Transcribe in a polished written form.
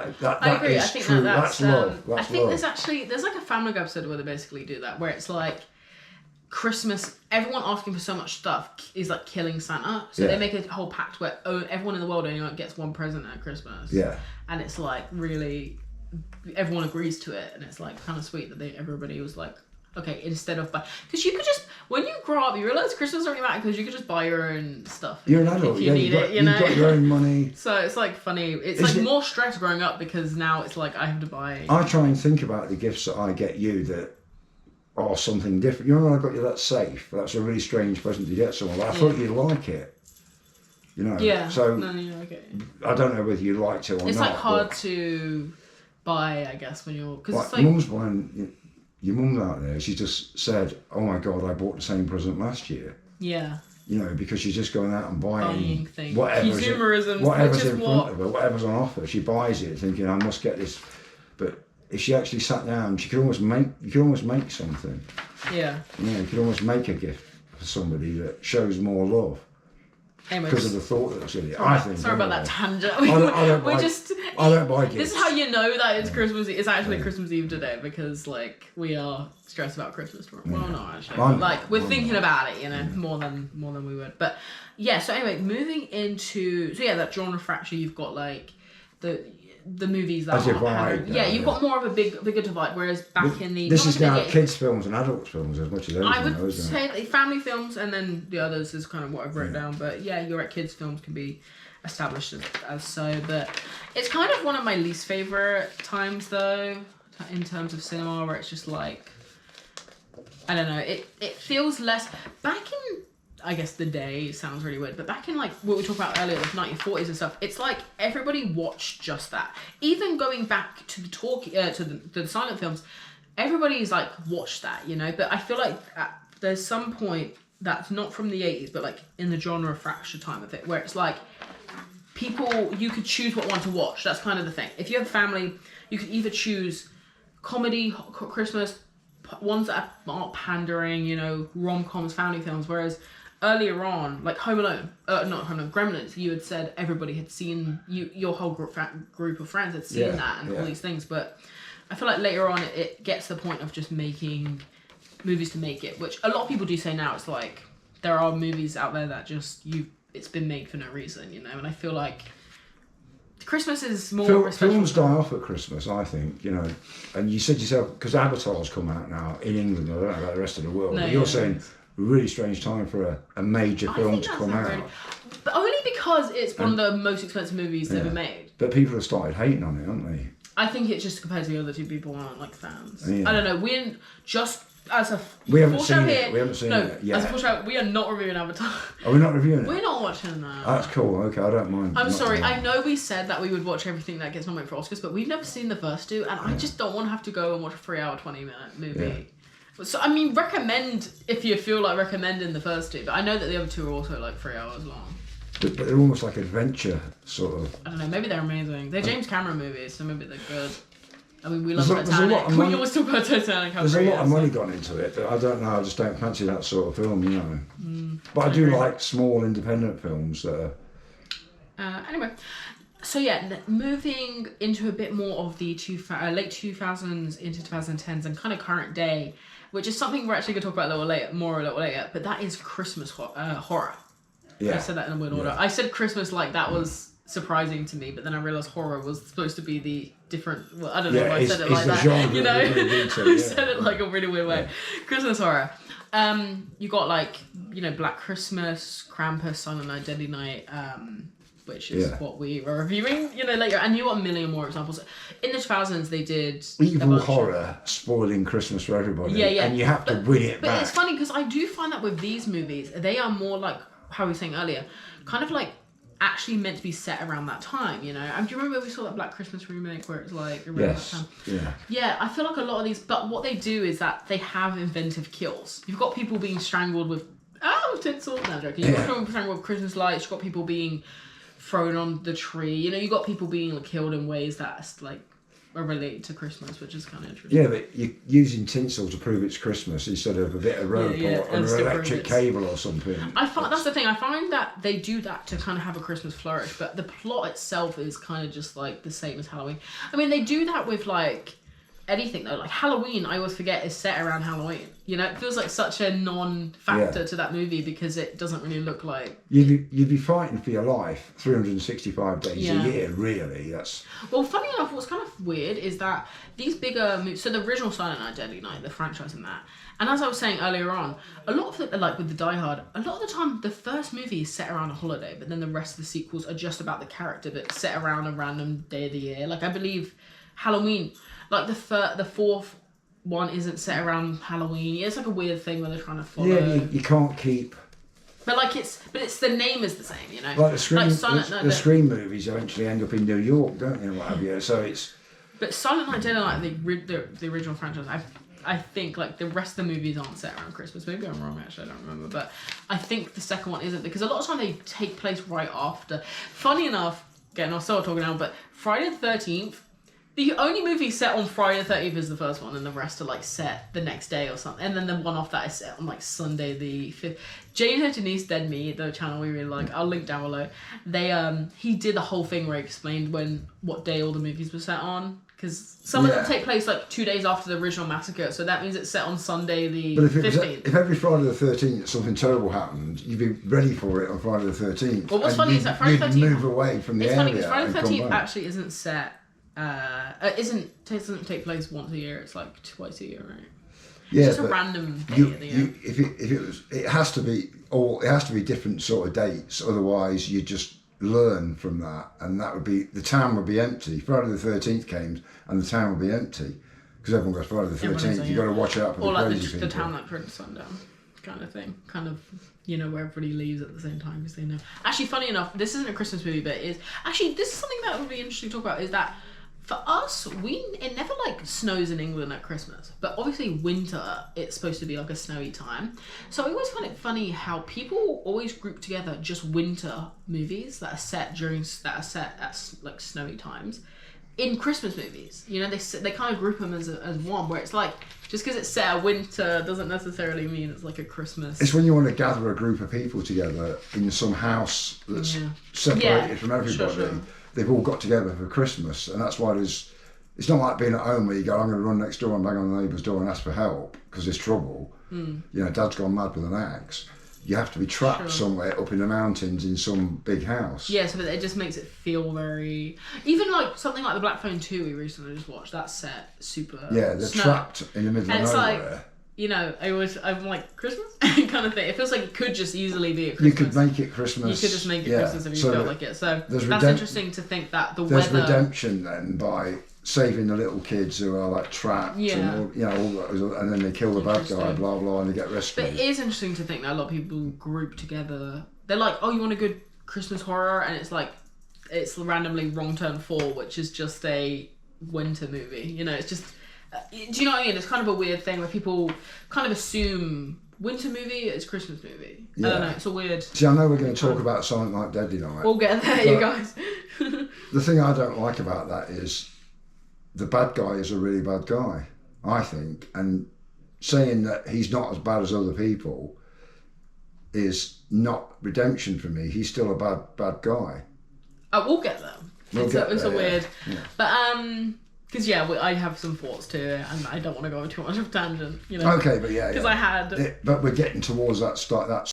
I agree. I think true. that's love. I That's think love. there's like a Family Guy episode where they basically do that, where it's like Christmas, everyone asking for so much stuff is like killing Santa. So they make a whole pact where everyone in the world only gets one present at Christmas. Yeah. And it's like really, everyone agrees to it, and it's like kind of sweet that everybody was like, okay, instead of because you could just, when you grow up, you realize Christmas doesn't really matter because you could just buy your own stuff. You're an adult. If you need it, you know. You've got your own money. So it's like funny. It's like more stress growing up because now it's like I have to buy. I try and think about the gifts that I get you that are something different. You know, when I got you that safe, that's a really strange present to get someone. But I thought you'd like it. You know. Yeah. So okay. I don't know whether you liked it or not. It's like hard to buy, I guess, when you're because it's like Mum's buying. Your mum's out there, she just said, oh my God, I bought the same present last year. Yeah. You know, because she's just going out and buying things. Whatever's Consumerism. Whatever's in front of her, whatever's on offer. She buys it thinking, I must get this. But if she actually sat down, you could almost make something. Yeah. You know, you could almost make a gift for somebody that shows more love. Anyways, because of the thought that was in it. I think. Sorry about that tangent. I don't buy gifts. This is how you know that it's Christmas. It's actually Christmas Eve today because like we are stressed about Christmas tomorrow. Well, not actually. But, we're thinking about it, you know, more than we would. But yeah. So anyway, moving into that genre fracture. You've got like the movies that you've got more of a bigger divide. Whereas back in the this is now kids films and adults films as much as anything. I would say like family films, and then the others is kind of what I've wrote down. But yeah, you're right. Kids films can be established as so, but it's kind of one of my least favorite times though, in terms of cinema, where it's just like I don't know. It feels less back in. I guess the day sounds really weird, but back in like what we talked about earlier, the 1940s and stuff, it's like everybody watched just that. Even going back to the silent films, everybody's like watched that, you know. But I feel like there's some point that's not from the 80s, but like in the genre fracture time of it, where it's like people, you could choose what one to watch. That's kind of the thing. If you have a family, you could either choose comedy, Christmas, ones that aren't pandering, you know, rom-coms, family films, whereas earlier on, like Home Alone, not Home Alone, Gremlins, you had said everybody had seen, your whole group of friends had seen that and all these things, but I feel like later on it gets to the point of just making movies to make it, which a lot of people do say now. It's like, there are movies out there that just, it's been made for no reason, you know, and I feel like Christmas is more films die off at Christmas, I think, you know, and you said yourself, because Avatar's come out now in England, I don't know about the rest of the world, but you're saying really strange time for a major film to come out. But only because it's one of the most expensive movies ever made. But people have started hating on it, haven't they? I think it's just compared to the other two people aren't like fans. Yeah. I don't know. We haven't seen it yet. As a foreshadow, we are not reviewing Avatar. Are we not reviewing it? We're not watching that. That's cool. Okay, I don't mind. I'm sorry. I know we said that we would watch everything that gets nominated for Oscars, but we've never seen the first two, and I just don't want to have to go and watch a 3-hour, 20-minute movie. Yeah. So, I mean, recommend if you feel like recommending the first two, but I know that the other two are also like 3 hours long. But they're almost like adventure, sort of. I don't know, maybe they're amazing. They're James Cameron movies, so maybe they're good. I mean, we love Titanic. We always talk about Titanic. There's a lot of money gone into it, but I don't know, I just don't fancy that sort of film, you know. But I do like small independent films that are... Anyway. So yeah, moving into a bit more of the late 2000s into 2010s and kind of current day, which is something we're actually going to talk about a little later, but that is Christmas horror. Yeah. I said that in a weird order. I said Christmas like that was surprising to me, but then I realised horror was supposed to be the different... Well, I don't know why I said it like that. Genre, you know? I said it like a really weird way. Christmas horror. You got like, you know, Black Christmas, Krampus, Silent Night, Deadly Night... which is what we were reviewing, you know, later. And you got a million more examples. In the 2000s, they did... Evil horror spoiling Christmas for everybody. Yeah. And you have to win it back. But it's funny, because I do find that with these movies, they are more like, how we were saying earlier, kind of like actually meant to be set around that time, you know? And do you remember we saw that Black Christmas remake where it's like around that time? Yeah, I feel like a lot of these... But what they do is that they have inventive kills. You've got people being strangled with... tinsel. No, I'm joking. You've got people strangled with Christmas lights. You've got people being... thrown on the tree, you know, you got people being like, killed in ways that's like are related to Christmas, which is kind of interesting. Yeah, but you're using tinsel to prove it's Christmas instead of a bit of rope or an electric cable or something. That's the thing. I find that they do that to kind of have a Christmas flourish, but the plot itself is kind of just like the same as Halloween. I mean, they do that with like anything though. Like Halloween, I always forget is set around Halloween. You know, it feels like such a non-factor to that movie because it doesn't really look like... You'd be fighting for your life 365 days a year, really. That's... Well, funny enough, what's kind of weird is that these bigger movies... So the original Silent Night, Deadly Night, the franchise and that, and as I was saying earlier on, a lot of it, like with the Die Hard, a lot of the time the first movie is set around a holiday, but then the rest of the sequels are just about the character, but set around a random day of the year. Like, I believe Halloween... Like the fourth one isn't set around Halloween. It's like a weird thing where they're trying to follow. Yeah, you can't keep. But it's the name is the same, you know. Like the Scream movies eventually end up in New York, don't they? What have you? So it's. But Silent Night, Deadly Night, the original franchise, I think like the rest of the movies aren't set around Christmas. Maybe I'm wrong. Actually, I don't remember. But I think the second one isn't because a lot of time they take place right after. Funny enough, getting ourselves talking now, but Friday the 13th. The only movie set on Friday the 13th is the first one, and the rest are like set the next day or something. And then the one off that is set on like Sunday the 5th. Jane and Denise Dead Me, the channel we really like, I'll link down below. He did the whole thing where he explained what day all the movies were set on. Because some of them take place like 2 days after the original massacre, so that means it's set on Sunday the 15th. If every Friday the 13th something terrible happened, you'd be ready for it on Friday the 13th. Well, what's funny is that Friday the 13th... You'd move away from the area. It's funny because Friday the 13th actually isn't set... doesn't take place once a year. It's like twice a year, right? Yeah, it's just a random day of the year. It has to be different sort of dates. Otherwise, you just learn from that, and that would be the town would be empty. Friday the 13th came, and the town would be empty because everyone goes Friday the 13th. You got to watch out for the crazy people. Or like the town that turned sundown, kind of thing. Kind of. You know, where everybody leaves at the same time because they know. Actually, funny enough, this isn't a Christmas movie, but this is something that would be interesting to talk about. Is that for us, it never like snows in England at Christmas, but obviously winter, it's supposed to be like a snowy time. So I always find it funny how people always group together just winter movies that are set at like snowy times in Christmas movies. You know, they kind of group them as one, where it's like just because it's set at winter doesn't necessarily mean it's like a Christmas. It's when you want to gather a group of people together in some house that's separated from everybody. Sure. They've all got together for Christmas, and that's why it's not like being at home where you go, I'm going to run next door and bang on the neighbour's door and ask for help because there's trouble. You know, Dad's gone mad with an axe. You have to be trapped somewhere up in the mountains in some big house. Yeah, so it just makes it feel very... Even like something like The Black Phone 2 we recently just watched, that's set super... Yeah, they're trapped in the middle of nowhere. Like, you know, I'm like, Christmas? kind of thing. It feels like it could just easily be a Christmas. You could make it Christmas. You could just make it Christmas if you felt like it. So that's interesting to think that the weather... There's redemption then by saving the little kids who are like trapped and all, you know, and then they kill the bad guy, blah, blah, and they get rescued. But it is interesting to think that a lot of people group together. They're like, oh, you want a good Christmas horror? And it's like, it's randomly Wrong Turn 4, which is just a winter movie. You know, it's just... do you know what I mean? It's kind of a weird thing where people kind of assume winter movie is Christmas movie. Yeah. I don't know, it's a weird... See, I know we're going to talk about Silent Night, Deadly Night. We'll get there, you guys. The thing I don't like about that is the bad guy is a really bad guy, I think. And saying that he's not as bad as other people is not redemption for me. He's still a bad guy. We'll get there. It's a weird... Yeah. But, because I have some thoughts too, and I don't want to go too much of a tangent, you know. Okay, but because I had. But we're getting towards that